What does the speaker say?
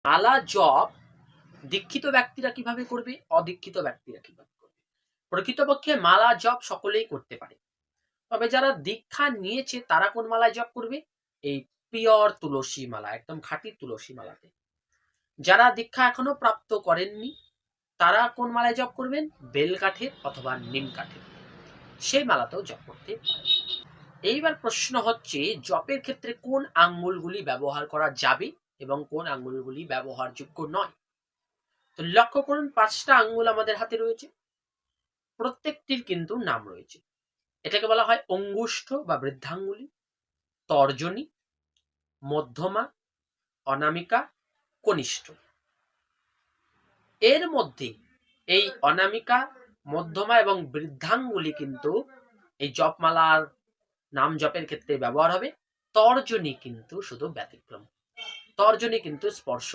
মালা জপ দীক্ষিত ব্যক্তিরা কিভাবে করবে, অদীক্ষিত ব্যক্তিরা কিভাবে করবে? প্রকৃতপক্ষে মালা জপ সকলেই করতে পারে। তবে যারা দীক্ষা নিয়েছে তারা কোন মালায় জপ করবে? এই পিওর তুলসী মালা, একদম খাঁটি তুলসী মালাতে। যারা দীক্ষা এখনো প্রাপ্ত করেননি তারা কোন মালায় জপ করবেন? বেল কাঠের অথবা নিম কাঠের, সেই মালাতেও জপ করতে পারেন। এইবার প্রশ্ন হচ্ছে, জপের ক্ষেত্রে কোন আঙ্গুলগুলি ব্যবহার করা যাবে এবং কোন আঙ্গুলগুলি ব্যবহারযোগ্য নয়? তো লক্ষ্য করুন, 5টা আঙ্গুল আমাদের হাতে রয়েছে, প্রত্যেকটির কিন্তু নাম রয়েছে। এটাকে বলা হয় অঙ্গুষ্ঠ বা বৃদ্ধাঙ্গুলি, তর্জনী, মধ্যমা, অনামিকা, কনিষ্ঠ। এর মধ্যে এই অনামিকা, মধ্যমা এবং বৃদ্ধাঙ্গুলি কিন্তু এই জপমালার নাম জপের ক্ষেত্রে ব্যবহার হবে। তর্জনী কিন্তু শুধু ব্যতিক্রম, তর্জনী কিন্তু স্পর্শ